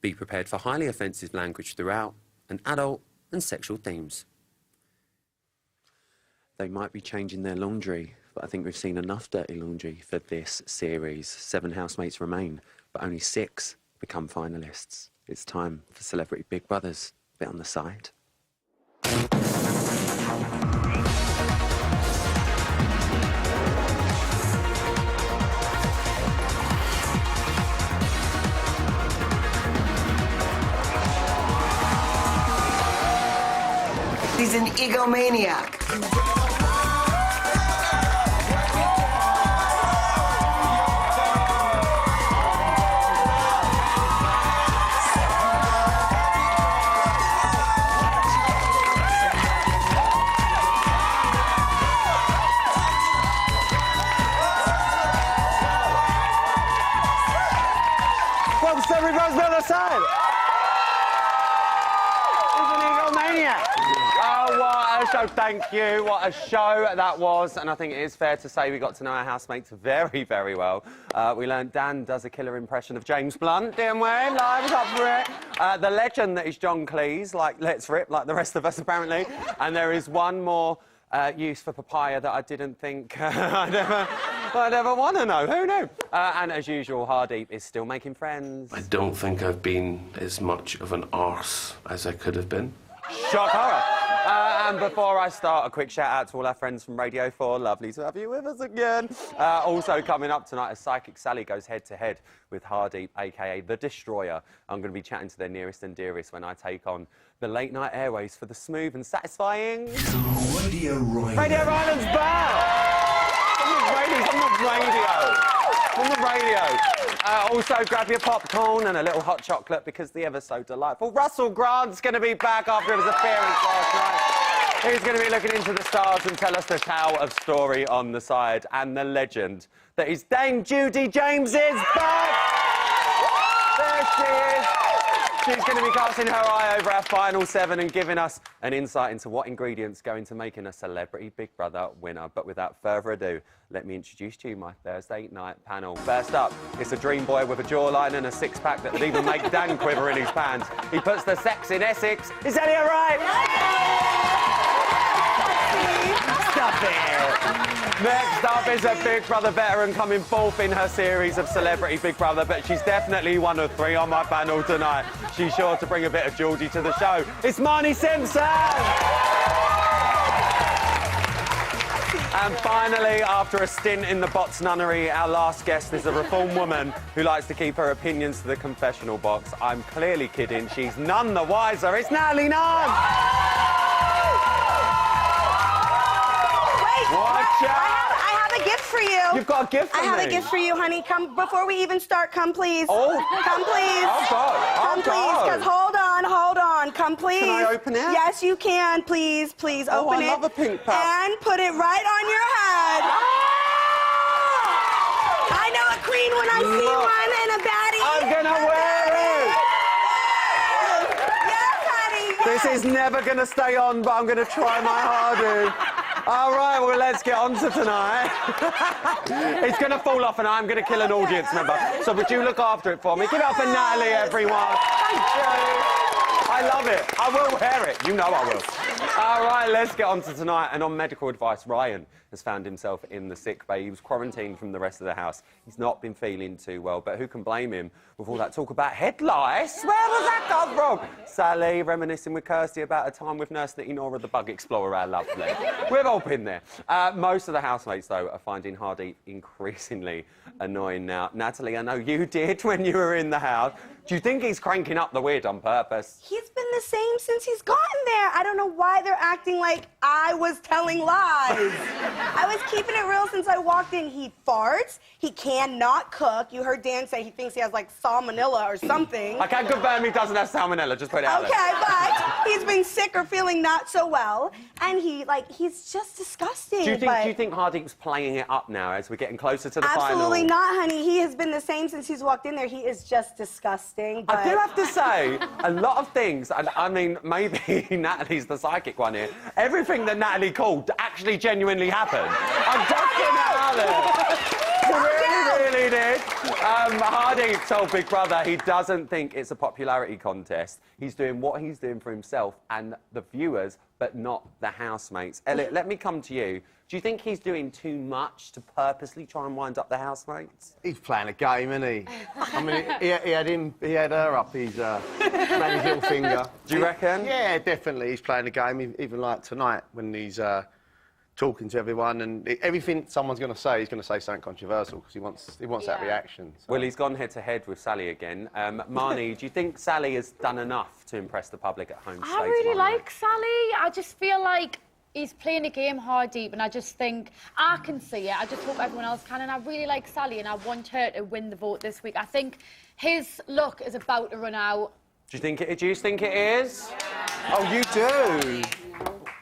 Be prepared for highly offensive language throughout and adult and sexual themes. They might be changing their laundry, but I think we've seen enough dirty laundry for this series. 7 housemates remain, but only 6 become finalists. It's time for Celebrity Big Brothers. Bit on the side. He's an egomaniac. Welcome to Everybody's on the side. He's an egomaniac. Oh, what a show. Thank you. What a show that was. And I think it is fair to say we got to know our housemates very, very well. We learned Dan does a killer impression of James Blunt, didn't we? Live was up for it. The legend that is John Cleese, like Let's Rip, like the rest of us, apparently. And there is one more use for papaya that I didn't think I'd ever want to know. Who knew? And as usual, Hardeep is still making friends. I don't think I've been as much of an arse as I could have been. Shock horror. And before I start, a quick shout out to all our friends from Radio 4. Lovely to have you with us again. Also coming up tonight, as Psychic Sally goes head to head with Hardeep, aka The Destroyer. I'm going to be chatting to their nearest and dearest when I take on the late night airways for the smooth and satisfying Radio Rhino. Radio Rhino's back! On the radio. Also, grab your popcorn and a little hot chocolate because the ever so delightful Russell Grant's going to be back after his appearance last night. He's going to be looking into the stars and tell us the tale of story on the side. And the legend that is Dame Judy James is back! There she is. She's going to be casting her eye over our final 7 and giving us an insight into what ingredients go into making a Celebrity Big Brother winner. But without further ado, let me introduce to you my Thursday night panel. First up, it's a dream boy with a jawline and a six-pack that would even make Dan quiver in his pants. He puts the sex in Essex. Is Elliot Wright? Stop it! Next up is a Big Brother veteran coming 4th in her series of Celebrity Big Brother, but she's definitely one of 3 on my panel tonight. She's sure to bring a bit of Geordie to the show. It's Marnie Simpson! And finally, after a stint in the Bots nunnery, our last guest is a reformed woman who likes to keep her opinions to the confessional box. I'm clearly kidding. She's none the wiser. It's Natalie Nunn! Watch out! I have a gift for you. You've got a gift for me? I have a gift for you, honey. Come, before we even start, come please. Oh. Come please. Oh, God. Come please, because hold on. Come please. Can I open it? Yes, you can. Please, open it. I love a pink pouch. And put it right on your head. I know a queen when I see one and a baddie. I'm gonna wear it. Yes, honey. Yes. This is never gonna stay on, but I'm gonna try my hardest. All right, well, let's get on to tonight. It's going to fall off and I'm going to kill an audience member. So would you look after it for me? Give it up for Natalie, everyone. Thank you. I love it. I will wear it. You know I will. All right, let's get on to tonight. And on medical advice, Ryan has found himself in the sick bay. He was quarantined from the rest of the house. He's not been feeling too well, but who can blame him with all that talk about head lice? Where does that come from? Sally reminiscing with Kirsty about a time with Nurse Nora the Bug Explorer, our lovely. We've all been there. Most of the housemates, though, are finding Hardeep increasingly annoying now. Natalie, I know you did when you were in the house. Do you think he's cranking up the weird on purpose? He's been the same since he's gotten there. I don't know why they're acting like I was telling lies. I was keeping it real since I walked in. He farts. He cannot cook. You heard Dan say he thinks he has, like, salmonella or something. I can confirm he doesn't have salmonella. Just put it out there. Okay, but he's been sick or feeling not so well. And he's just disgusting. Do you think Hardeep's playing it up now as we're getting closer to the final? Absolutely not, honey. He has been the same since he's walked in there. He is just disgusting. But... I do have to say, a lot of things, and I mean, maybe Natalie's the psychic one here, everything that Natalie called actually genuinely happened. I'm just getting it out there. Really conceded. Hardy told Big Brother he doesn't think it's a popularity contest. He's doing what he's doing for himself and the viewers, but not the housemates. Elliot, let me come to you. Do you think he's doing too much to purposely try and wind up the housemates? He's playing a game, isn't he? I mean, he had her up his little finger. Do you reckon? Yeah, definitely. He's playing a game, even like tonight when he's talking to everyone, and everything someone's going to say, he's going to say something controversial because he wants that reaction. So. Well, he's gone head-to-head with Sally again. Marnie, do you think Sally has done enough to impress the public at home? I really like Sally. I just feel like he's playing a game hard deep, and I just think I can see it. I just hope everyone else can, and I really like Sally, and I want her to win the vote this week. I think his luck is about to run out. Do you think it is? Yeah. Oh, you do?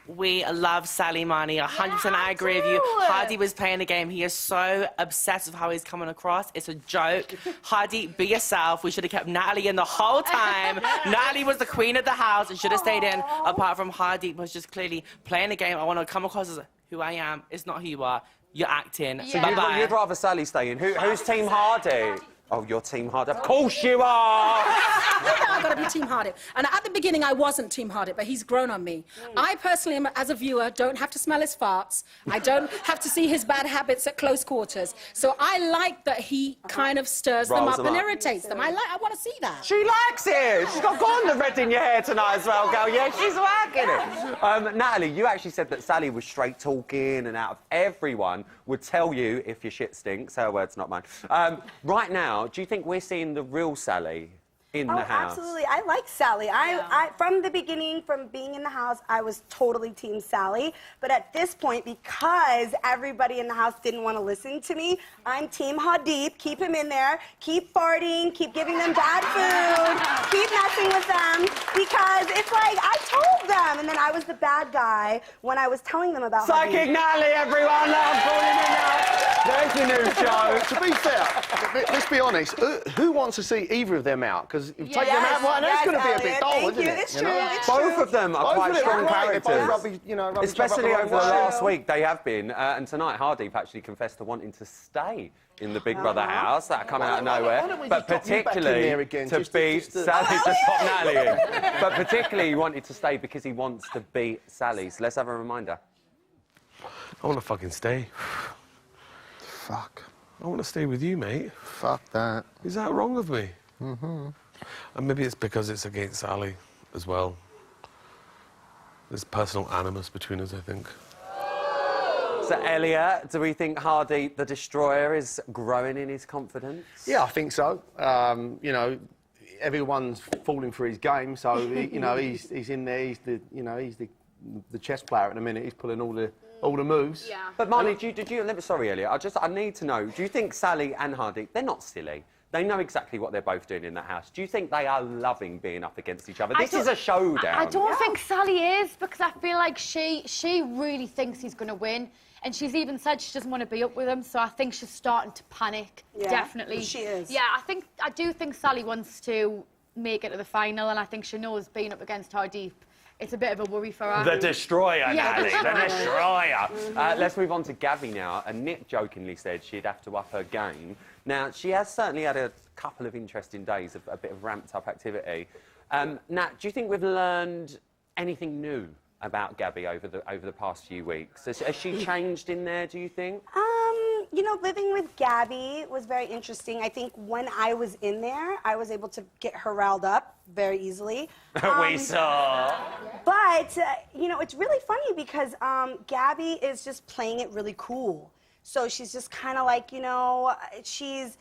We love Sally, Marnie. 100% I agree with you. Hardy was playing the game. He is so obsessed with how he's coming across. It's a joke. Hardy, be yourself. We should have kept Natalie in the whole time. Natalie was the queen of the house and should have stayed in. Apart from Hardy was just clearly playing the game. I want to come across as who I am. It's not who you are. You're acting. So Bye-bye. you'd rather Sally stay in. Who's Team Hardy? Oh, you're Team Hardy. Of course you are! I've got to be Team Hardy. And at the beginning, I wasn't Team Hardy, but he's grown on me. I personally, as a viewer, don't have to smell his farts. I don't have to see his bad habits at close quarters. So I like that he kind of stirs them up and irritates them. I want to see that. She likes it. She's got the red in your hair tonight as well, girl. Yeah, she's liking it. Natalie, you actually said that Sally was straight talking and out of everyone would tell you if your shit stinks. Her words, not mine. Right now, do you think we're seeing the real Sally in the house? Absolutely. I like Sally. I from the beginning, from being in the house, I was totally Team Sally. But at this point, because everybody in the house didn't want to listen to me, I'm Team Hadid. Keep him in there. Keep farting. Keep giving them bad food. Keep messing with them. Because it's like, I told them. And then I was the bad guy when I was telling them about Psychic Hadid. Natalie, everyone. I'm calling in now. There's your new show. To be fair, let's be honest, who wants to see either of them out? Because if you take them out, well, that's going to be a bit dull, isn't it? It's true. It's Both true. of them are quite strong characters. Especially over the last week, they have been. And tonight, Hardeep actually confessed to wanting to stay in the Big Brother house. That come out of nowhere. But particularly to beat Sally, just pop Natalie in. But particularly, he wanted to stay because he wants to beat Sally. So let's have a reminder. I want to fucking stay. Fuck. I want to stay with you, mate. Fuck that. Is that wrong of me? Mm-hmm. And maybe it's because it's against Sally as well. There's personal animus between us, I think. So, Elliot, do we think Hardeep, the Destroyer, is growing in his confidence? Yeah, I think so. You know, everyone's falling for his game, so you know he's in there. He's the chess player at the minute. He's pulling all the moves. Yeah. But Marnie, sorry, Elliot. I need to know. Do you think Sally and Hardeep, they're not silly? They know exactly what they're both doing in that house. Do you think they are loving being up against each other? This is a showdown. I don't think Sally is, because I feel like she really thinks he's going to win. And she's even said she doesn't want to be up with him, so I think she's starting to panic. Yeah, Definitely. she is. Yeah, I do think Sally wants to make it to the final, and I think she knows being up against Hardeep, it's a bit of a worry for her. The Destroyer, Yeah, Natalie, the the Destroyer. Let's move on to Gabby now. And Nick jokingly said she'd have to up her game. Now, she has certainly had a couple of interesting days of a bit of ramped-up activity. Nat, do you think we've learned anything new about Gabby over the past few weeks? Has she changed in there, do you think? You know, living with Gabby was very interesting. I think when I was in there, I was able to get her riled up very easily. We saw. But, you know, it's really funny because Gabby is just playing it really cool. So she's just kind of like, you know, she's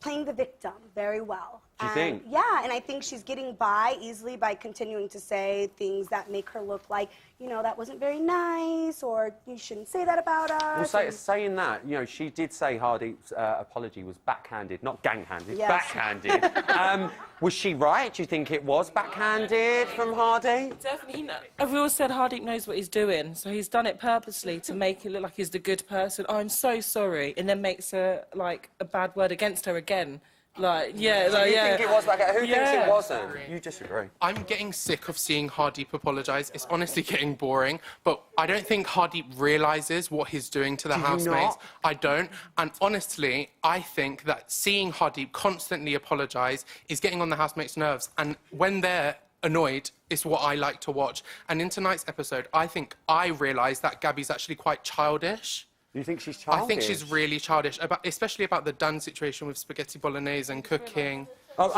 playing the victim very well. Do you think? Yeah, and I think she's getting by easily by continuing to say things that make her look like, you know, that wasn't very nice, or you shouldn't say that about us. Well, saying that, you know, she did say Hardeep's apology was backhanded, not gang-handed, Yes. backhanded. Was she right? Do you think it was backhanded from Hardeep? Definitely. Everyone said Hardeep knows what he's doing, so he's done it purposely to make it look like he's the good person. Oh, I'm so sorry, and then makes her like a bad word against her again. Like, Do you think it was like who thinks it wasn't? You disagree. I'm getting sick of seeing Hardeep apologise. It's honestly getting boring, but I don't think Hardeep realises what he's doing to the housemates. I don't. And honestly, I think that seeing Hardeep constantly apologise is getting on the housemates' nerves. And when they're annoyed, it's what I like to watch. And in tonight's episode, I think I realised that Gabby's actually quite childish. You think she's childish? I think she's really childish, especially about the done situation with spaghetti bolognese and cooking. Bit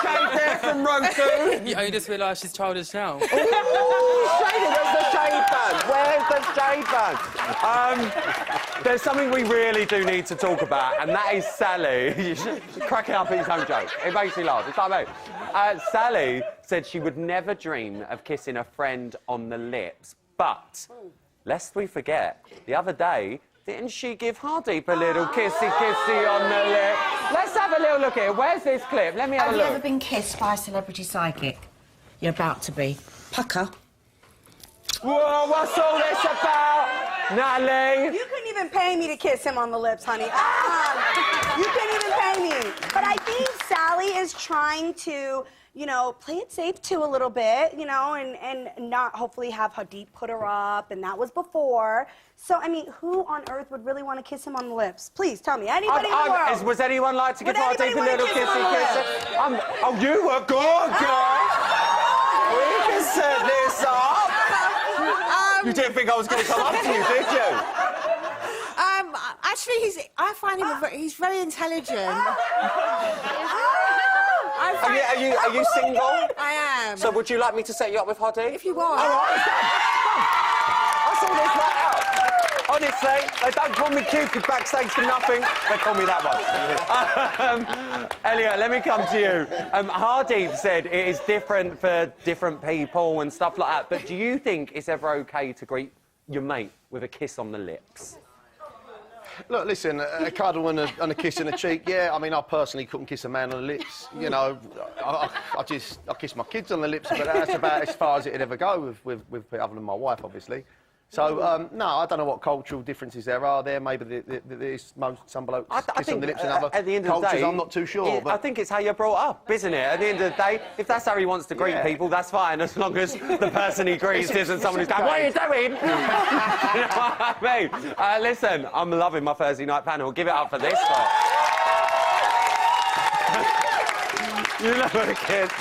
shade there from Roku. Yeah, I just realised she's childish now. Shady, where's the shade band? Where's the shade band? There's something we really do need to talk about, and that is Sally. Cracking up at his own joke. It makes me laugh. It's like me. Sally said she would never dream of kissing a friend on the lips, but lest we forget, the other day, didn't she give Hardeep a little kissy-kissy on the lip? Let's have a little look at it. Where's this clip? Let me have a look. Have you ever been kissed by a celebrity psychic? You're about to be. Pucker. Whoa, what's all this about, Natalie? You couldn't even pay me to kiss him on the lips, honey. You couldn't even pay me. But I think Sally is trying to, you know, play it safe too a little bit, you know, and not hopefully have Hardeep put her up, and that was before. So, I mean, who on earth would really want to kiss him on the lips? Please tell me. Anybody in the world? Was anyone like to give Hardeep a little kissy? Oh, you were good, girl. We can set this up. You didn't think I was going to come up to you, did you? Actually, I find him he's very intelligent. Are you single? I am. So would you like me to set you up with Hardeep? If you want. All right, I saw this right out. Honestly, they don't call me Cupid backstage for nothing. They call me that one. Elliot, let me come to you. Hardeep said it is different for different people and stuff like that, but do you think it's ever okay to greet your mate with a kiss on the lips? Look, listen, a cuddle and a kiss in the cheek, yeah. I mean, I personally couldn't kiss a man on the lips. You know, I kiss my kids on the lips, but that's about as far as it'd ever go with other than my wife, obviously. So, no, I don't know what cultural differences there are there. Maybe there's some blokes kiss on the lips and other at the end of cultures, the day, I'm not too sure. But I think it's how you're brought up, isn't it? At the end of the day, if that's how he wants to greet people, that's fine, as long as the person he greets isn't someone who's going, what are you doing? You know what I mean? Listen, I'm loving my Thursday night panel. Give it up for this lot. You know the kids.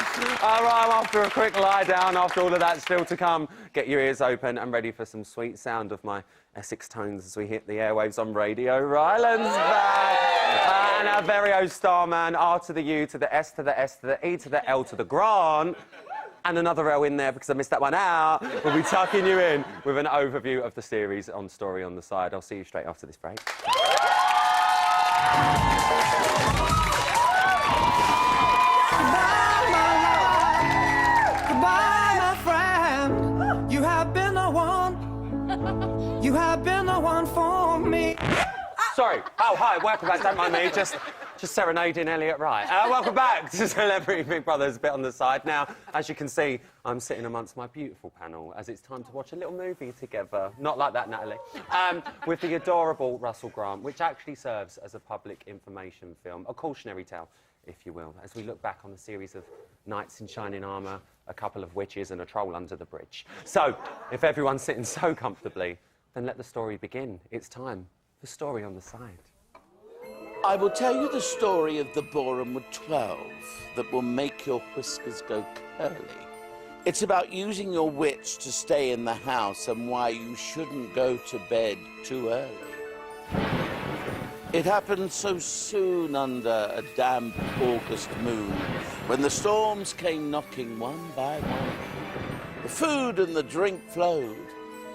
All right, after a quick lie down, after all of that still to come, get your ears open and ready for some sweet sound of my Essex tones as we hit the airwaves on Radio Ryland's back. And our very own starman, R to the U to the S to the S to the E to the L to the Grant. And another L in there because I missed that one out. We'll be tucking you in with an overview of the series on Story on the Side. I'll see you straight after this break. You have been the one for me. Sorry. Oh, hi. Welcome back. Don't mind me. Just serenading Elliot Wright. Welcome back to Celebrity Big Brother's Bit on the Side. Now, as you can see, I'm sitting amongst my beautiful panel as it's time to watch a little movie together. Not like that, Natalie. With the adorable Russell Grant, which actually serves as a public information film, a cautionary tale, if you will, as we look back on the series of knights in shining armour, a couple of witches and a troll under the bridge. So, if everyone's sitting so comfortably, then let the story begin. It's time for Story on the Side. I will tell you the story of the Borehamwood 12 that will make your whiskers go curly. It's about using your wits to stay in the house and why you shouldn't go to bed too early. It happened so soon under a damp August moon, when the storms came knocking one by one. The food and the drink flowed,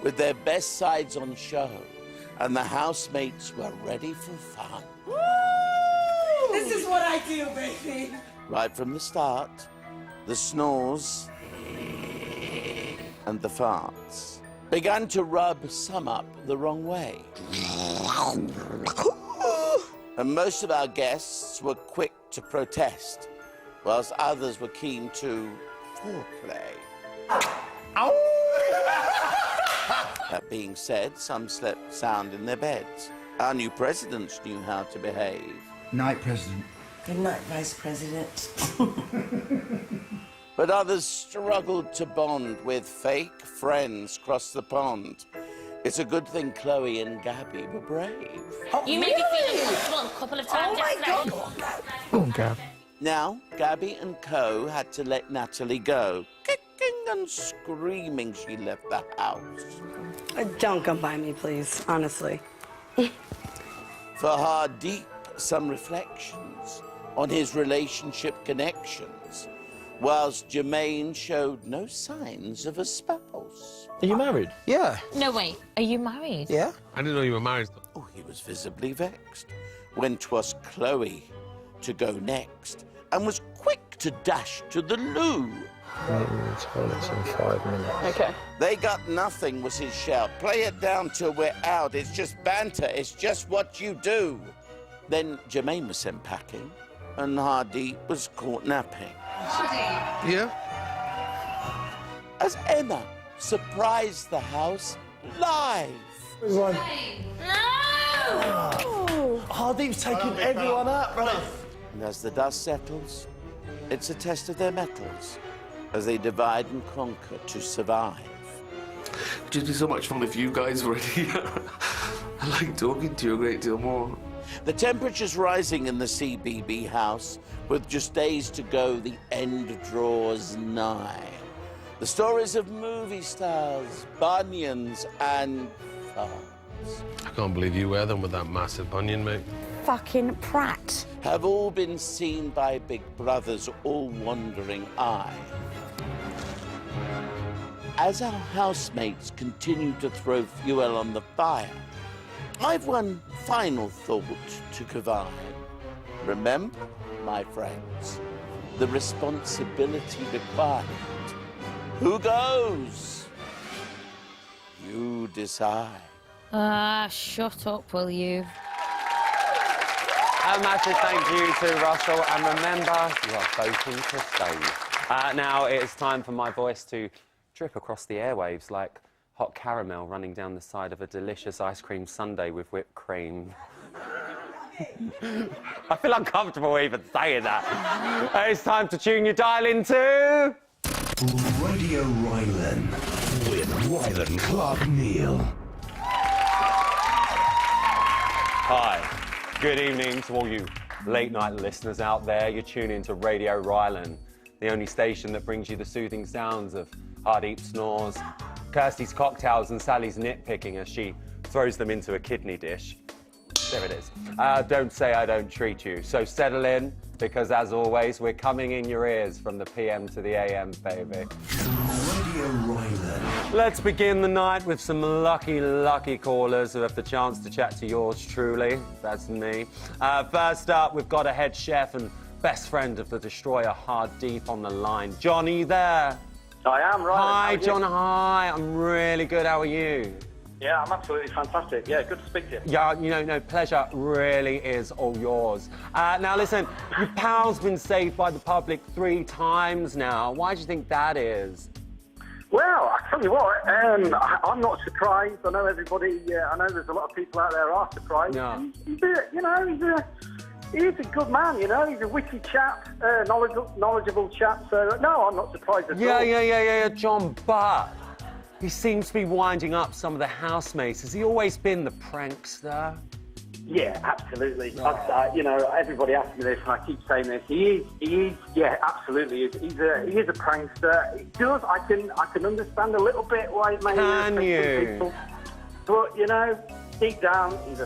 with their best sides on show, and the housemates were ready for fun. Woo! This is what I do, baby. Right from the start, the snores and the farts began to rub some up the wrong way. And most of our guests were quick to protest, whilst others were keen to foreplay. That being said, some slept sound in their beds. Our new presidents knew how to behave. Night, President. Good night, Vice President. But others struggled to bond with fake friends across the pond. It's a good thing Chloe and Gabby were brave. You made me feel uncomfortable a couple of times yesterday. Oh, Gab. Now, Gabby and Co had to let Natalie go. Kicking and screaming she left the house. Don't come by me, please, honestly. For Hardeep, some reflections on his relationship connections, whilst Jermaine showed no signs of a spouse. Are you married? Yeah. No, wait. Are you married? Yeah? I didn't know you were married. Oh, he was visibly vexed when 'twas Chloe to go next and was quick to dash to the loo. Meet me in the toilets in 5 minutes. Okay. They got nothing was his shout. Play it down till we're out. It's just banter. It's just what you do. Then Jermaine was sent packing and Hardeep was caught napping. Yeah? As Emma surprised the house live. It was like, No! Hardeep's taking everyone up, brother. And as the dust settles, it's a test of their metals as they divide and conquer to survive. It'd just be so much fun if you guys were here. I like talking to you a great deal more. The temperature's rising in the CBB house. With just days to go, the end draws nigh. The stories of movie stars, bunions, and farts I can't believe you wear them with that massive bunion, mate. Fucking prat. have all been seen by Big Brother's all-wandering eye. As our housemates continue to throw fuel on the fire, I've one final thought to provide. Remember, my friends, the responsibility required. Who goes? You decide. Shut up, will you? A massive thank you to Russell, and remember, you are voting to stay. Now it is time for my voice to drip across the airwaves like hot caramel running down the side of a delicious ice cream sundae with whipped cream. I feel uncomfortable even saying that. It's time to tune your dial into... Radio Ryland with Ryland Clark Neil. Hi, good evening to all you late night listeners out there. You're tuning into Radio Ryland, the only station that brings you the soothing sounds of Hardeep snores, Kirsty's cocktails and Sally's nitpicking as she throws them into a kidney dish. There it is. Don't say I don't treat you. So settle in, because as always, we're coming in your ears from the PM to the AM, baby. Radio Ryland. Let's begin the night with some lucky callers who have the chance to chat to yours truly. That's me. First up, we've got a head chef and best friend of the Destroyer, Hardeep, on the line. John, are you there? I am, right. Hi, John, hi. I'm really good. How are you? Yeah, I'm absolutely fantastic. Yeah, good to speak to you. Yeah, you know, no, pleasure really is all yours. Now, listen, your pal's been saved by the public 3 times now. Why do you think that is? Well, I tell you what, I'm not surprised. I know everybody, I know there's a lot of people out there are surprised. Yeah. He's a good man, you know. He's a witty chap, knowledgeable chap. So, no, I'm not surprised at all. Yeah, John, but he seems to be winding up some of the housemates. Has he always been the prankster? Yeah, absolutely. You know, everybody asks me this, and I keep saying this. He is. Yeah, absolutely. He is a prankster. He does. I can understand a little bit why it may Can irritate some you? people, but you know, deep down, he's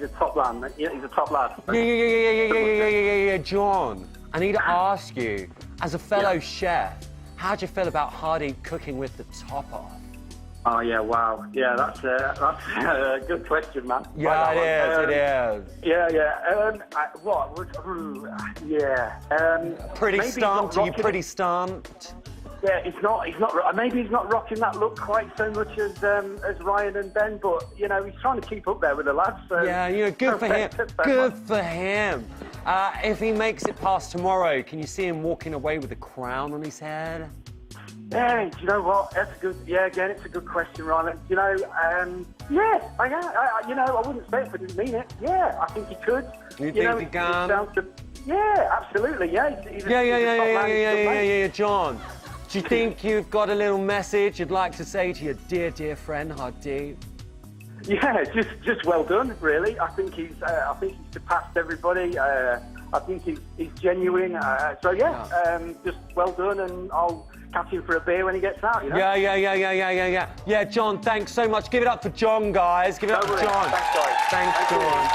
a top lad. He's a top lad. Yeah, John. I need to ask you, as a fellow chef, how do you feel about Hardeep cooking with the top off? Oh yeah, wow. Yeah, that's a good question, man. Yeah, it is. Yeah. Pretty maybe he's stumped? not Are you rocking pretty it. stumped? Yeah, he's not. Maybe he's not rocking that look quite so much as Ryan and Ben, but you know, he's trying to keep up there with the lads. So Yeah, you know, good for him. Good for him. If he makes it past tomorrow, can you see him walking away with a crown on his head? Yeah, do you know what? That's a good. Yeah, again, it's a good question, Ryan. You know, yeah, I wouldn't say it if I didn't mean it. Yeah, I think he could. You think know, he can? Yeah, absolutely. Yeah. He's Yeah, he's a top man, he's a good mate. John. Do you think you've got a little message you'd like to say to your dear friend Hardeep? Yeah, just well done, really. I think he's surpassed everybody. I think he's genuine. So just well done, and I'll catch him for a beer when he gets out. You know? Yeah. Yeah, John, thanks so much. Give it up for John, guys. Give it up for John. Thanks, guys. Thanks, John.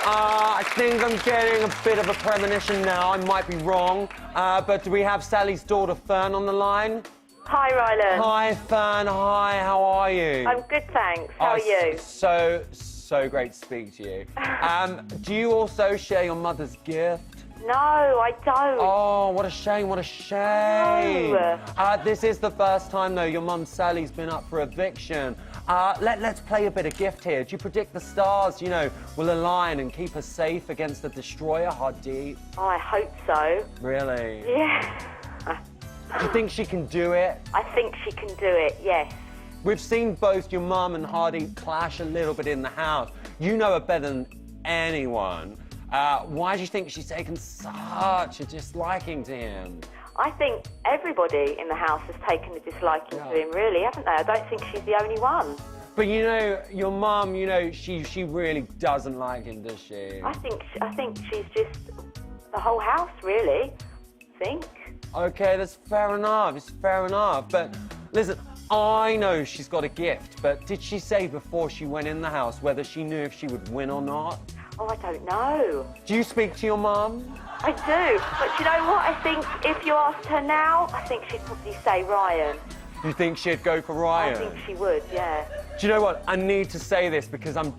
I think I'm getting a bit of a premonition now. I might be wrong, but do we have Sally's daughter Fern on the line? Hi, Rylan. Hi, Fern. Hi, how are you? I'm good, thanks. How are you? So great to speak to you. Do you also share your mother's gift? No, I don't. Oh, what a shame, what a shame. No. This is the first time, though, your mum Sally's been up for eviction. Let's play a bit of gift here. Do you predict the stars, will align and keep us safe against the destroyer, Hardeep? Oh, I hope so. Really? Yeah. Do you think she can do it? I think she can do it, yes. We've seen both your mum and Hardeep clash a little bit in the house. You know her better than anyone. Why do you think she's taken such a disliking to him? I think everybody in the house has taken a disliking to him, really, haven't they? I don't think she's the only one. But your mum, she really doesn't like him, does she? I think she's just the whole house, really. I think. Okay, that's fair enough. It's fair enough. But listen, I know she's got a gift, but did she say before she went in the house whether she knew if she would win or not? Oh, I don't know. Do you speak to your mum? I do, but you know what? I think if you asked her now, I think she'd probably say Ryan. You think she'd go for Ryan? I think she would, yeah. Do you know what? I need to say this because I'm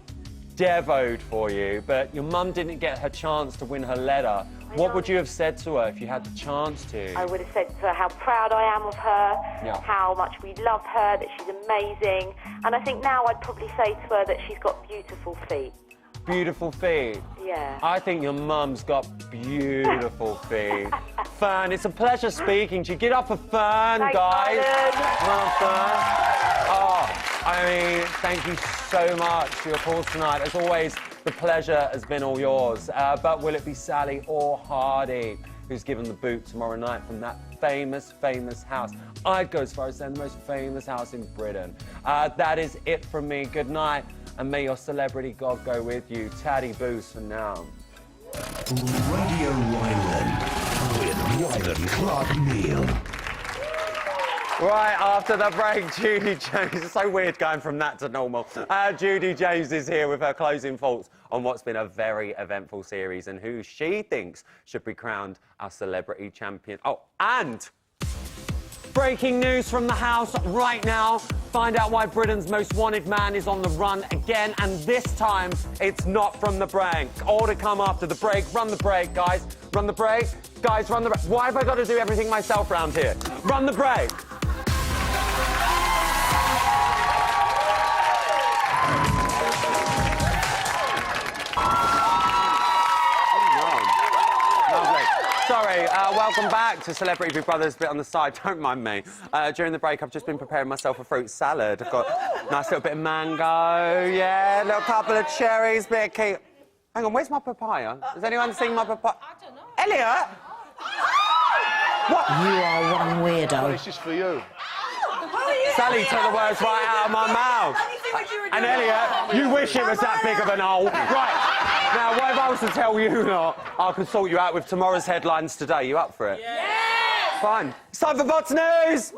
devoed for you, but your mum didn't get her chance to win her letter. What would you have said to her if you had the chance to? I would have said to her how proud I am of her, how much we love her, that she's amazing. And I think now I'd probably say to her that she's got beautiful feet. Beautiful feet? Yeah. I think your mum's got beautiful feet. Fern, it's a pleasure speaking to you. Get up for Fern, Thanks, guys. Rylan. Well, Fern. Oh, I mean, thank you so much for your calls tonight. As always, the pleasure has been all yours. But will it be Sally or Hardy who's given the boot tomorrow night from that famous house? I'd go as far as saying the most famous house in Britain. That is it from me. Good night, and may your celebrity god go with you. Taddy Boos for now. Radio Rylan with Rylan Clark Neil. Right, after the break, Judy James. It's so weird going from that to normal. Judy James is here with her closing thoughts on what's been a very eventful series and who she thinks should be crowned our celebrity champion. Oh, and breaking news from the house right now. Find out why Britain's most wanted man is on the run again, and this time it's not from the break. All to come after the break. Run the break, guys. Run the break. Guys, run the break. Why have I got to do everything myself round here? Run the break. Sorry, welcome back to Celebrity Big Brother's bit on the side. Don't mind me. During the break, I've just been preparing myself a fruit salad. I've got a nice little bit of mango, a little couple of cherries, bit of key. Hang on, where's my papaya? Has anyone seen my papaya? I don't know. Elliot! What? You are one weirdo. This is for you. Sally took the words right out of my mouth. And Elliot, you wish it was that big of an hole. Right. Now, what if I was to tell you not, I could sort you out with tomorrow's headlines today. You up for it? Yes! Fine. It's time for Bots News!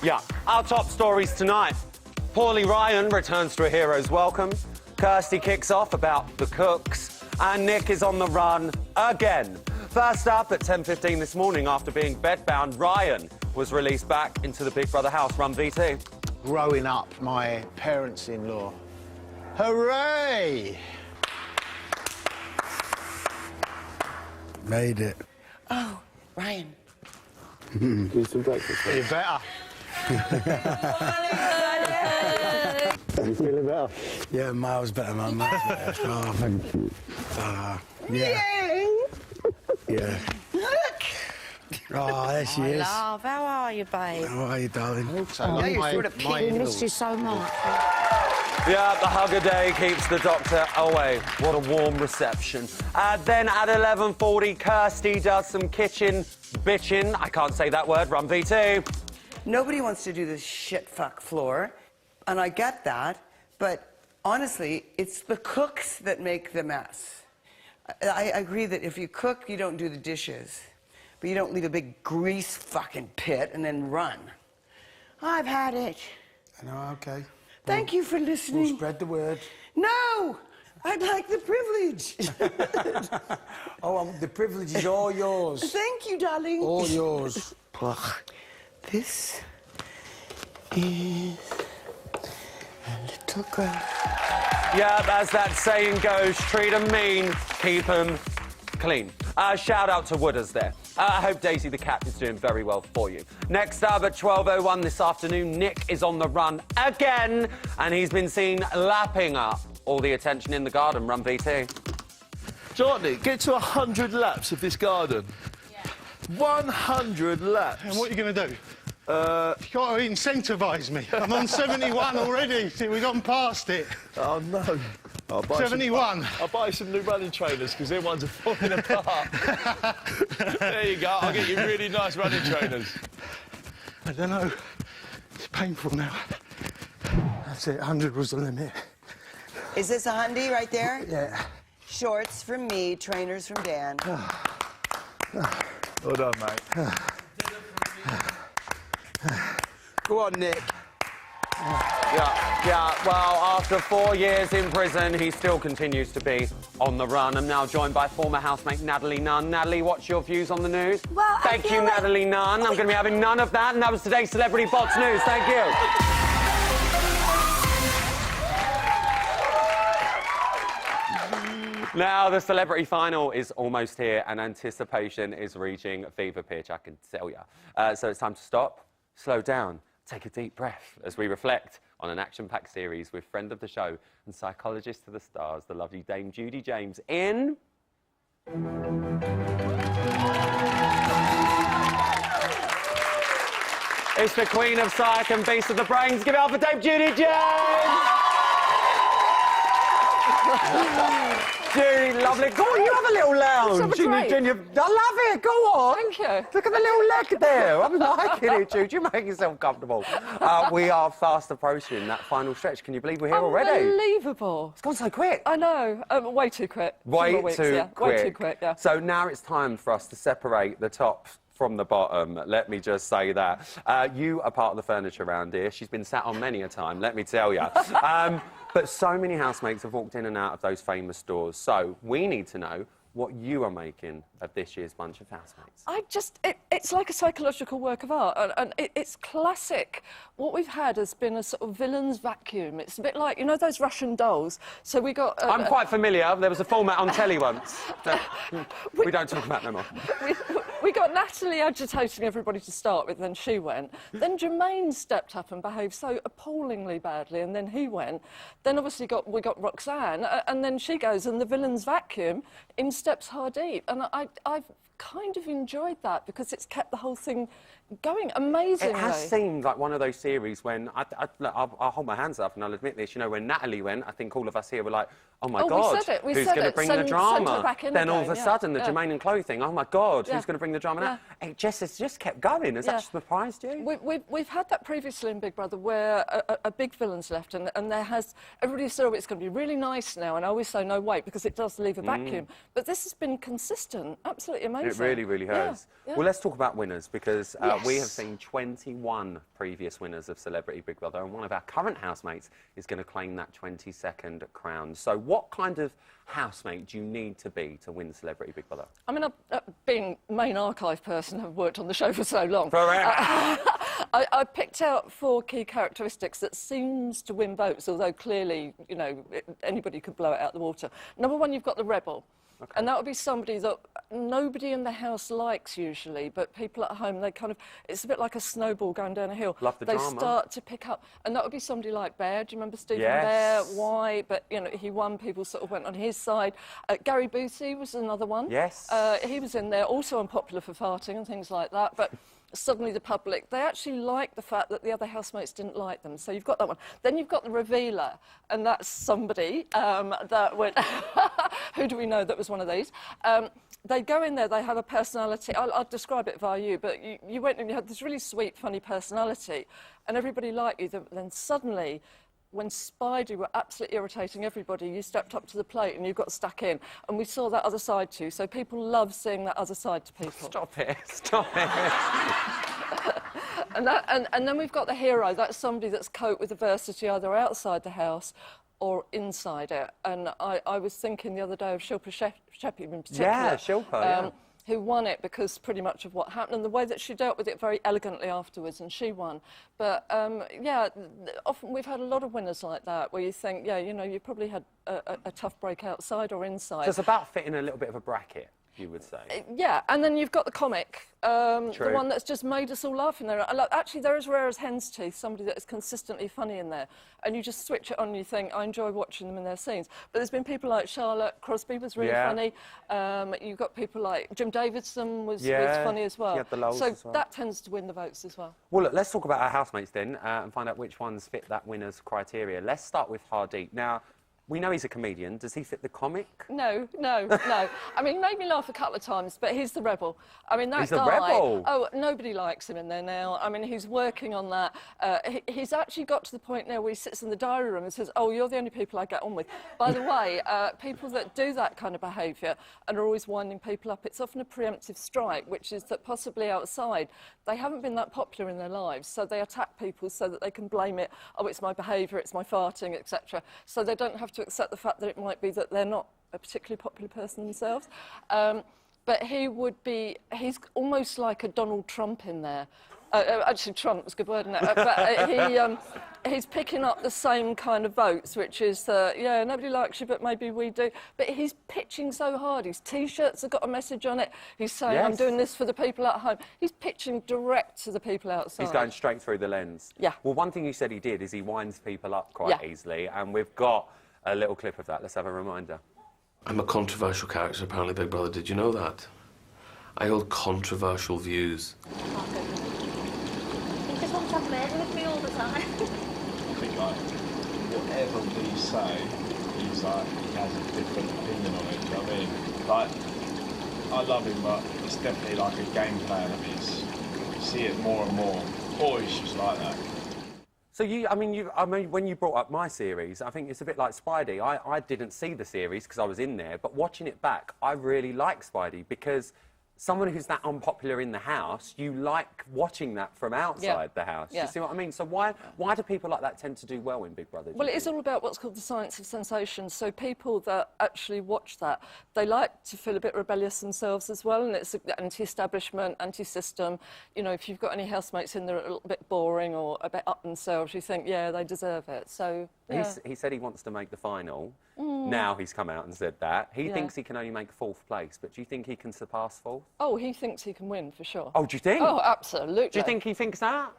Yeah. Our top stories tonight. Paulie Ryan returns to a hero's welcome. Kirsty kicks off about the cooks. And Nick is on the run again. First up at 10:15 this morning, after being bedbound, Ryan was released back into the Big Brother house. Run VT. Growing up, my parents-in-law. Hooray! Made it. Oh, Ryan. Do some breakfast. You better. Are you feeling better? Yeah, miles better, man. Miles better. Oh, thank you. Yeah. Yeah. Oh, there she is. Love, how are you, babe? How are you, darling? Oh, you sort of pink. Missed you so much. Yeah, the hug a day keeps the doctor away. What a warm reception. Then at 11:40, Kirsty does some kitchen bitching. I can't say that word. Run V2. Nobody wants to do this shit fuck floor, and I get that, but honestly, it's the cooks that make the mess. I agree that if you cook, you don't do the dishes, but you don't leave a big grease fucking pit and then run. I've had it. No, okay. Thank you for listening. We'll spread the word. No! I'd like the privilege. The privilege is all yours. Thank you, darling. All yours. This is a little girl. Yeah, as that saying goes, treat 'em mean, keep 'em clean. Shout out to Wooders there. I hope Daisy the cat is doing very well for you. Next up at 12:01 this afternoon, Nick is on the run again, and he's been seen lapping up all the attention in the garden. Run V2. Johnny, get to 100 laps of this garden. 100 laps. And what are you going to do? You've got to incentivise me. I'm on 71 already. See, we've gone past it. Oh, no. I'll buy 71. I'll buy you some new running trainers, because their ones are falling apart. There you go. I'll get you really nice running trainers. I don't know. It's painful now. That's it. 100 was the limit. Is this a Hyundai right there? Yeah. Shorts from me, trainers from Dan. Well done, mate. Go on, Nick. Yeah, well, after 4 years in prison, he still continues to be on the run. I'm now joined by former housemate Natalie Nunn. Natalie, what's your views on the news? Well, Thank you, Natalie Nunn. I'm going to be having none of that, and that was today's Celebrity Box News. Thank you. Now, the celebrity final is almost here, and anticipation is reaching fever pitch, I can tell you. So it's time to stop, slow down, take a deep breath as we reflect on an action-packed series with friend of the show and psychologist to the stars, the lovely Dame Judy James, in... It's the Queen of Psych and Beast of the Brains. Give it up for Dame Judy James! Judy, lovely. Go on, you have a little lounge. Let's have a drink. I love it. Go on. Thank you. Look at the little leg there. I'm liking it, Jude. You make yourself comfortable. We are fast approaching that final stretch. Can you believe we're here already? Unbelievable. It's gone so quick. I know. Way too quick. Way Few more weeks, too yeah. quick. Way too quick, yeah. So now it's time for us to separate the top from the bottom. Let me just say that. You are part of the furniture around here. She's been sat on many a time, let me tell you. But so many housemates have walked in and out of those famous doors. So we need to know what you are making of this year's bunch of housemates. It's like a psychological work of art, and it's classic. What we've had has been a sort of villain's vacuum. It's a bit like, you know, those Russian dolls. So we got... I'm quite familiar. There was a format on telly once. We don't talk about no more. We got Natalie agitating everybody to start with, then she went. Then Jermaine stepped up and behaved so appallingly badly, and then he went. Then obviously we got Roxanne, and then she goes, and the villain's vacuum, in steps Hardeep. And I've kind of enjoyed that because it's kept the whole thing going amazingly. It has seemed like one of those series when I'll hold my hands up and I'll admit this. You know, when Natalie went, I think all of us here were like, "Oh my God, we said it. who's going to bring the drama?" Send her back in then all again, of a sudden, the Jermaine and Chloe thing. "Oh my God, Yeah. who's going to bring the drama now?" Yeah. It's just kept going. Has that surprised you? We've had that previously in Big Brother where a big villain's left and there has... Everybody said, oh, it's going to be really nice now, and I always say, no, wait, because it does leave a vacuum. But this has been consistent, absolutely amazing. It really, really has. Yeah. Well, let's talk about winners, because we have seen 21 previous winners of Celebrity Big Brother, and one of our current housemates is going to claim that 22nd crown. So what kind of housemate do you need to be to win Celebrity Big Brother? I mean, being main archive person, I've worked on the show for so long. I picked out 4 key characteristics that seems to win votes, although clearly, you know, anybody could blow it out of the water. Number 1, you've got the rebel. And that would be somebody that nobody in the house likes usually, but people at home, they kind of, it's a bit like a snowball going down a hill. Love the they drama. start to pick up, and that would be somebody like Bear. Do you remember Stephen Yes. Bear? Why? But, you know, he won, people sort of went on his side. Gary Busey was another one. Yes. He was in there, also unpopular for farting and things like that, but suddenly the public, they actually liked the fact that the other housemates didn't like them. So you've got that one. Then you've got the revealer, and that's somebody that would... Who do we know that was one of these? They go in there, they have a personality. I'll describe it via you, but you went and you had this really sweet, funny personality, and everybody liked you. Then suddenly, when Spidey were absolutely irritating everybody, you stepped up to the plate and you got stuck in. And we saw that other side too. So people love seeing that other side to people. Stop it. Stop it. And then we've got the hero. That's somebody that's coped with adversity either outside the house or inside it. And I was thinking the other day of Shilpa Shetty in particular. Yeah, Shilpa, yeah. Who won it because pretty much of what happened and the way that she dealt with it very elegantly afterwards, and she won. But, yeah, often we've had a lot of winners like that where you think, yeah, you know, you probably had a tough break outside or inside. So it's about fitting a little bit of a bracket, you would say. Yeah, and then you've got the comic, the True. one that's just made us all laugh in there. Actually, they're as rare as hen's teeth, somebody that is consistently funny in there. And you just switch it on and you think, I enjoy watching them in their scenes. But there's been people like Charlotte Crosby was really funny. You've got people like Jim Davidson was funny as well. He had the lulls so as well. that tends to win the votes as well. Well, look, let's talk about our housemates then and find out which ones fit that winner's criteria. Let's start with Hardeep. Now, we know he's a comedian. Does he fit the comic? No. I mean, he made me laugh a couple of times, but he's the rebel. I mean, that He's guy... a rebel? Oh, nobody likes him in there now. I mean, he's working on that. He's actually got to the point now where he sits in the diary room and says, oh, you're the only people I get on with. By the way, people that do that kind of behaviour and are always winding people up, it's often a preemptive strike, which is that possibly outside, they haven't been that popular in their lives, so they attack people so that they can blame it, oh, it's my behaviour, it's my farting, etc. So they don't have to accept the fact that it might be that they're not a particularly popular person themselves. But he's almost like a Donald Trump in there. Actually, Trump was a good word, isn't it? But he's picking up the same kind of votes, which is, yeah, nobody likes you, but maybe we do. But he's pitching so hard. His T-shirts have got a message on it. He's saying, I'm doing this for the people at home. He's pitching direct to the people outside. He's going straight through the lens. Yeah. Well, one thing you said he did is he winds people up quite easily, and we've got a little clip of that. Let's have a reminder. I'm a controversial character, apparently, Big Brother. Did you know that? I hold controversial views. He just wants to have murder with me all the time. I think, like, whatever we say, he's like, he has a different opinion on it, do you know what I mean? Like, I love him, but it's definitely like a game plan of his. You see it more and more. Or he's just like that. So I mean, when you brought up my series, I think it's a bit like Spidey. I didn't see the series because I was in there, but watching it back, I really like Spidey because someone who's that unpopular in the house, you like watching that from outside the house. Yeah. You see what I mean? So why do people like that tend to do well in Big Brother? Well, it is all about what's called the science of sensation. So people that actually watch that, they like to feel a bit rebellious themselves as well, and it's anti-establishment, anti-system. You know, if you've got any housemates in there a little bit boring or a bit up themselves, you think, yeah, they deserve it. So, yeah. He said he wants to make the final. Now he's come out and said that. He thinks he can only make 4th place, but do you think he can surpass 4th? Oh, he thinks he can win, for sure. Oh, do you think? Oh, absolutely. Do you think he thinks that?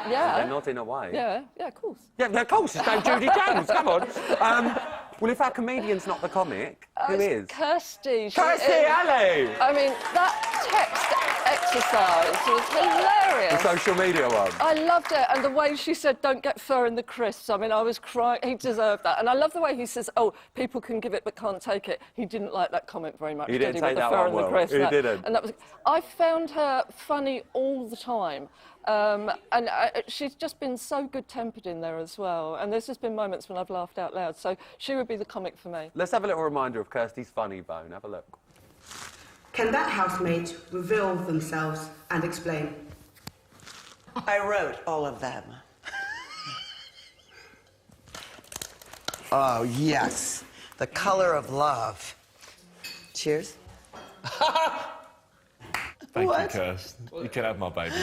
Yeah. They're nodding away. Yeah, of course. Yeah, of course, it's no Judy Jones, come on. Well, if our comedian's not the comic, who is? Kirsty. Kirsty Alley! I mean, that text exercise was hilarious. The social media one. I loved it, and the way she said, don't get fur in the crisps. I mean, I was crying. He deserved that. And I love the way he says, oh, people can give it but can't take it. He didn't like that comment very much, He didn't take with that the fur one and the well. crisps. He didn't. And that was... I found her funny all the time. And she's just been so good-tempered in there as well. And there's just been moments when I've laughed out loud. So she would be the comic for me. Let's have a little reminder of Kirsty's funny bone. Have a look. Can that housemate reveal themselves and explain? I wrote all of them. Oh, yes. The color of love. Cheers. Thank you, Kirst. You can have my baby.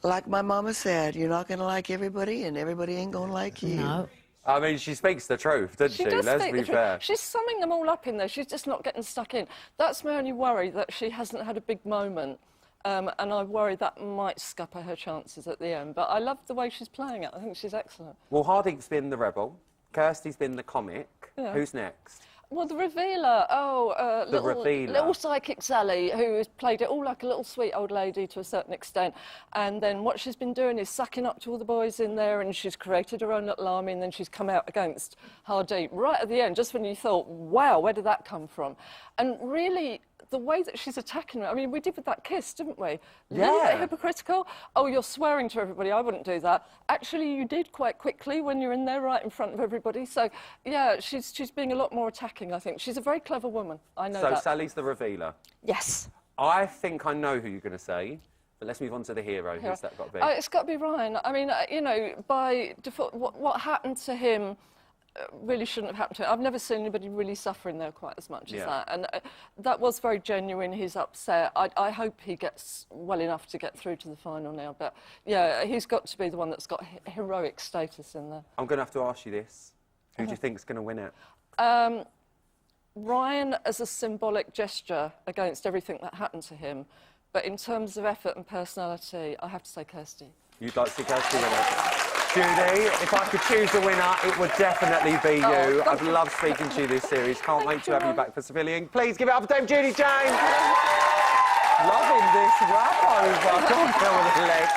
Like my mama said, you're not going to like everybody, and everybody ain't going to like you. No. I mean, she speaks the truth, doesn't she? does Let's speak be the truth. fair. She's summing them all up in there. She's just not getting stuck in. That's my only worry, that she hasn't had a big moment. And I worry that might scupper her chances at the end. But I love the way she's playing it. I think she's excellent. Well, Hardeep's been the rebel. Kirsty's been the comic. Yeah. Who's next? Well, the revealer. The revealer. Little psychic Sally, who has played it all like a little sweet old lady to a certain extent. And then what she's been doing is sucking up to all the boys in there, and she's created her own little army, and then she's come out against Hardeep right at the end, just when you thought, wow, where did that come from? And really, the way that she's attacking her, I mean, we did with that kiss, didn't we? A little bit hypocritical. Oh, you're swearing to everybody, I wouldn't do that. Actually, you did quite quickly when you're in there right in front of everybody. So, yeah, she's being a lot more attacking, I think. She's a very clever woman, I know that. So Sally's the revealer. Yes. I think I know who you're going to say, but let's move on to the hero. Who's that got to be? Oh, it's got to be Ryan. I mean, you know, by default, what happened to him really shouldn't have happened to him. I've never seen anybody really suffering there quite as much as that. And that was very genuine. He's upset. I hope he gets well enough to get through to the final now. But, yeah, he's got to be the one that's got heroic status in there. I'm going to have to ask you this. Who do you think's going to win it? Ryan as a symbolic gesture against everything that happened to him. But in terms of effort and personality, I have to say Kirsty. You'd like to see Kirsty win it? Judy, if I could choose a winner, it would definitely be you. I've loved speaking to you this series. Can't wait to have you back for Civilian. Please give it up for Dame Judy James. Loving this rap over. Can't tell with the legs.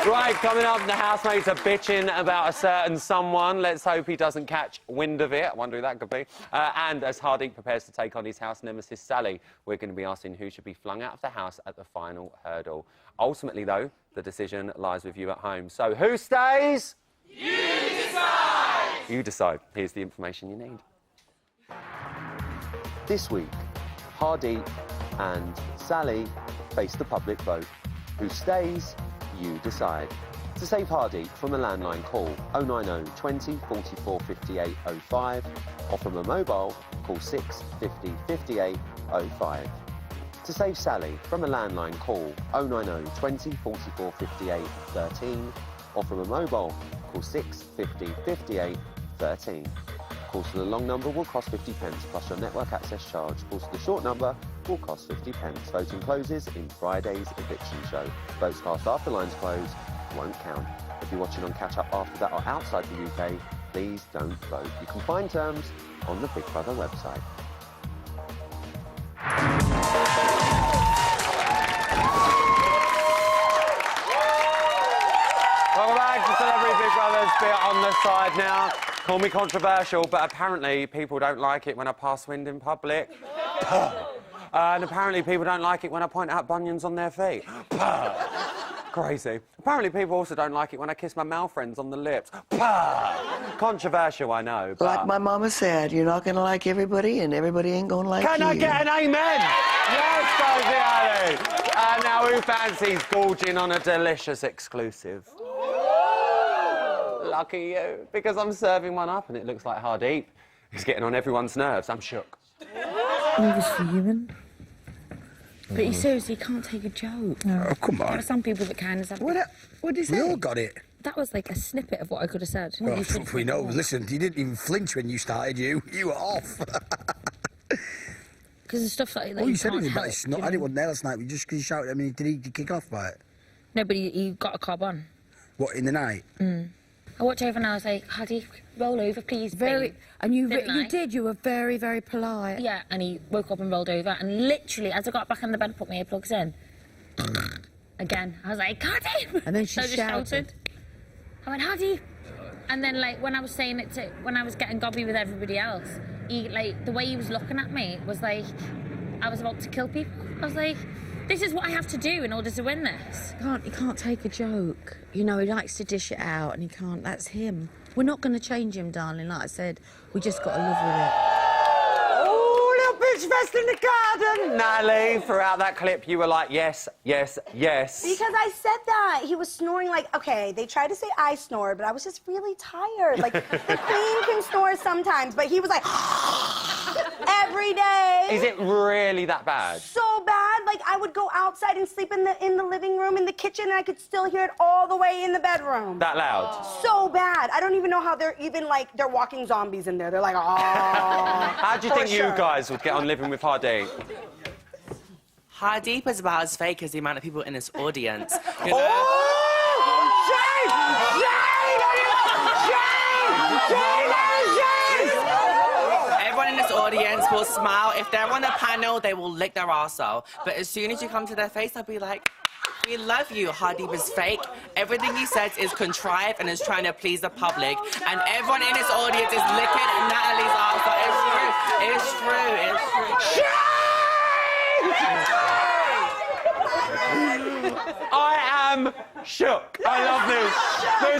Right, coming up, the housemates are bitching about a certain someone. Let's hope he doesn't catch wind of it. I wonder who that could be. And as Hardeep prepares to take on his house nemesis, Sally, we're going to be asking who should be flung out of the house at the final hurdle. Ultimately, though, the decision lies with you at home. So who stays? You decide! You decide. Here's the information you need. This week, Hardeep and Sally face the public vote. Who stays? You decide. To save Hardeep from a landline, call 090 20 44 58 05, or from a mobile, call 6 50 58 05. To save Sally from a landline, call 090 20 44 58 13, or from a mobile, call 6 50 58 13. Calls to the long number will cost 50 pence plus your network access charge. Calls to the short number will cost 50 pence. Voting closes in Friday's eviction show. Votes cast after lines close won't count. If you're watching on Catch Up after that or outside the UK, please don't vote. You can find terms on the Big Brother website. Welcome back to Celebrity Big Brother's bit on the side now. Call me controversial, but apparently people don't like it when I pass wind in public. And apparently people don't like it when I point out bunions on their feet. Crazy. Apparently people also don't like it when I kiss my male friends on the lips. Controversial, I know, but... Like my mama said, you're not going to like everybody, and everybody ain't going to like you. Can I get an amen? Yes, Sophie. And now who fancies gorging on a delicious exclusive? Lucky you, because I'm serving one up and it looks like Hardeep. He's getting on everyone's nerves. I'm shook. Nervous for human. But you seriously can't take a joke. Oh, come on. There are some people that can. What did he say? We all got it. That was like a snippet of what I could have said. Oh, we know. Listen, you didn't even flinch when you started. You were off. Because the stuff that you said can't it, but help, it's not. you I didn't know? want there last night. We just shouted. I mean, did he kick off by it? No, but he got a cob on. What, in the night? I watched over and I was like, Hardy, roll over, please. Very, and you Didn't I? you did. You were very, very polite. Yeah, and he woke up and rolled over, and literally, as I got back on the bed and put my earplugs in, again, I was like, Hardy! And then she so I just shouted. I went, Hardy! And then, like, when I was saying it to, when I was getting gobby with everybody else, he, like, the way he was looking at me was like, I was about to kill people. I was like, this is what I have to do in order to win this. He can't take a joke. You know, he likes to dish it out, and he can't. That's him. We're not going to change him, darling. Like I said, we just got to live with it. Oh, little bitch fest in the garden! Natalie, throughout that clip, you were like, yes, yes, yes. Because I said that. He was snoring like, okay, they tried to say I snore, but I was just really tired. Like, the queen can snore sometimes, but he was like, every day. Is it really that bad? So bad. like I would go outside and sleep in the living room, in the kitchen, and I could still hear it all the way in the bedroom. That loud? So bad. I don't even know how they're even like, they're walking zombies in there. They're like, oh. How do you think you guys would get on living with Hardeep? Hardeep is about as fake as the amount of people in this audience. You know? Everyone in this audience will smile. If they're on a panel, they will lick their arsehole. But as soon as you come to their face, they'll be like, we love you. Hardeep is fake. Everything he says is contrived and is trying to please the public. And everyone in this audience is licking Natalie's arsehole. It's true. It's true. It's true. I am shook. I love this.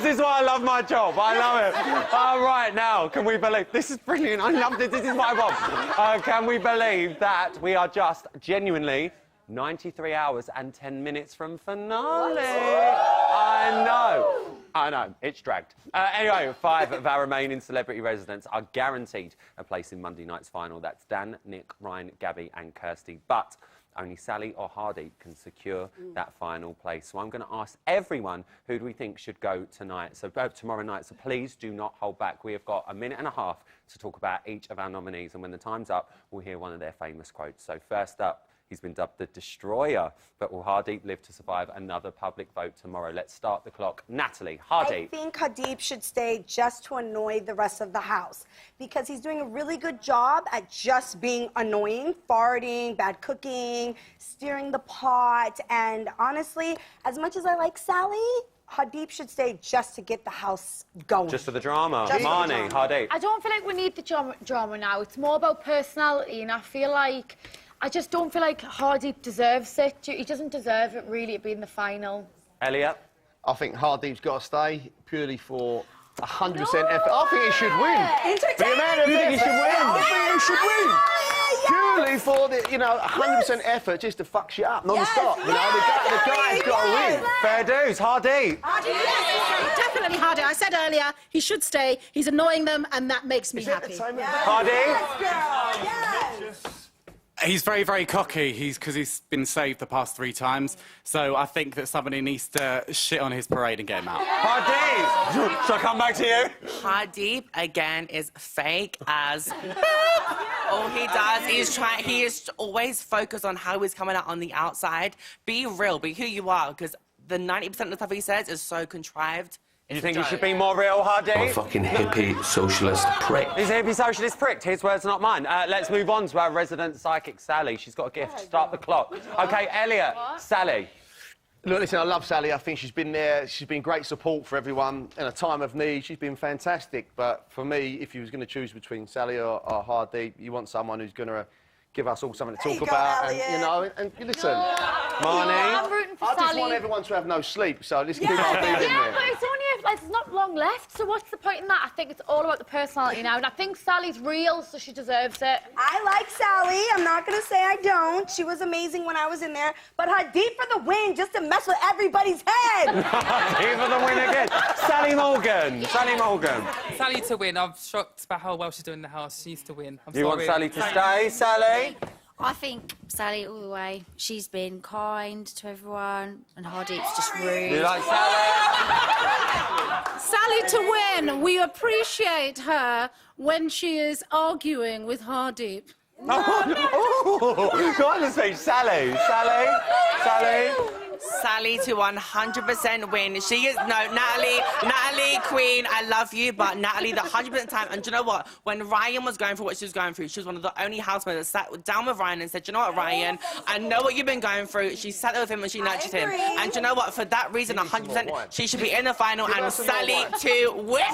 This is why I love my job. I love it. All right, now, can we believe... This is brilliant. I love this. This is what I want. Can we believe that we are just genuinely 93 hours and 10 minutes from finale? I know. It's dragged. Anyway, 5 of our remaining celebrity residents are guaranteed a place in Monday night's final. That's Dan, Nick, Ryan, Gabby and Kirsty. But only Sally or Hardeep can secure that final place. So I'm going to ask everyone who do we think should go tonight, tomorrow night. So please do not hold back. We have got a minute and a half to talk about each of our nominees. And when the time's up, we'll hear one of their famous quotes. So first up, he's been dubbed the Destroyer. But will Hardeep live to survive another public vote tomorrow? Let's start the clock. Natalie, Hardeep. I think Hardeep should stay just to annoy the rest of the house because he's doing a really good job at just being annoying, farting, bad cooking, stirring the pot. And honestly, as much as I like Sally, Hardeep should stay just to get the house going. Just for the drama. Marnie, Hardeep. I don't feel like we need the drama now. It's more about personality, and I feel like... I just don't feel like Hardeep deserves it. He doesn't deserve it, really, to be in the final. Elliot? I think Hardeep's got to stay purely for 100% effort. I think he should win. For the amount of effort, he should win. I think he should win. Purely for the, 100% effort just to fuck shit up non-stop. The guy's got to win. Fair dues. Hardeep. Yes, definitely Hardeep. I said earlier, he should stay. He's annoying them, and that makes me happy. Hardeep? He's very, very cocky. Because he's been saved the past 3 times. So I think that somebody needs to shit on his parade and get him out. Hardeep! Shall I come back to you? Hardeep, again, is fake as... All he does, he is always focused on how he's coming out on the outside. Be real, be who you are, because the 90% of the stuff he says is so contrived. You think he should be more real, Hardeep? I'm a fucking hippie socialist prick. He's a hippie socialist prick. His words, not mine. Let's move on to our resident psychic, Sally. She's got a gift. Start the clock. OK, Elliot, Sally. Look, listen, I love Sally. I think she's been there. She's been great support for everyone in a time of need. She's been fantastic. But for me, if you was going to choose between Sally or Hardeep, you want someone who's going to give us all something to talk about. And listen, Marnie, I'm rooting for I just Sally. want everyone to have no sleep, so let's keep Hardeep in there. But it's only if there's not long left, so what's the point in that? I think it's all about the personality now, and I think Sally's real, so she deserves it. I like Sally. I'm not going to say I don't. She was amazing when I was in there. But Hardeep for the win, just to mess with everybody's head. Hardeep for the win again. Sally Morgan. Sally Morgan. Sally to win. I'm shocked about how well she's doing in the house. She needs to win. You want Sally to stay, Sally? I think Sally all the way. She's been kind to everyone, and Hardeep's just rude. You like Sally? Sally to win. We appreciate her when she is arguing with Hardeep. Go on the stage, Sally. Sally. Sally to 100% win. She is, Natalie, Queen, I love you, but Natalie the 100% time. And do you know what? When Ryan was going through what she was going through, she was one of the only housemates that sat down with Ryan and said, you know what, Ryan, I know what you've been going through. She sat there with him and she nurtured him. And do you know what? For that reason, 100%, she should be in the final and Sally to win.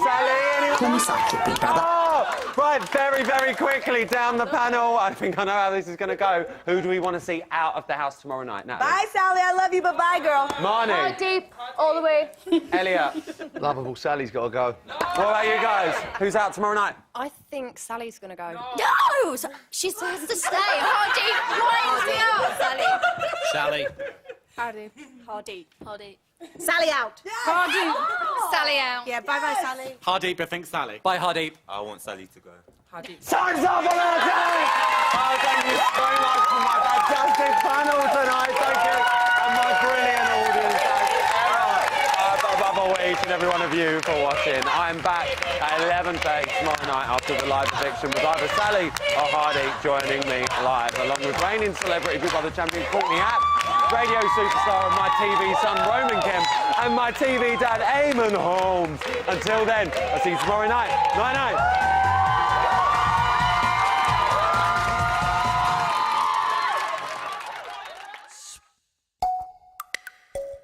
Right, very, very quickly down the panel. I think I know how this is going to go. Who do we want to see out of the house tomorrow night? Natalie? Bye, Sally. I love you, but bye, girl. Marnie. Hardeep, all the way. Elliot. Lovable Sally's got to go. What about you guys? Who's out tomorrow night? I think Sally's going to go. No! She has to stay. Hardeep, why is out, Sally? Sally. Hardeep. Sally out. Hardeep. Sally out. Yeah, bye-bye, Sally. Hardeep, I think Sally. Bye, Hardeep. I want Sally to go. Hardy. Time's up on our time! Oh, thank you so much for my fantastic panel tonight. Thank you. And my brilliant audience. Above all, each and every one of you for watching. I'm back at 11:30 tomorrow night after the live eviction with either Sally or Hardy joining me live, along with reigning celebrity Big Brother champion Courtney App, radio superstar of my TV son Roman Kemp, and my TV dad Eamon Holmes. Until then, I'll see you tomorrow night. Night night.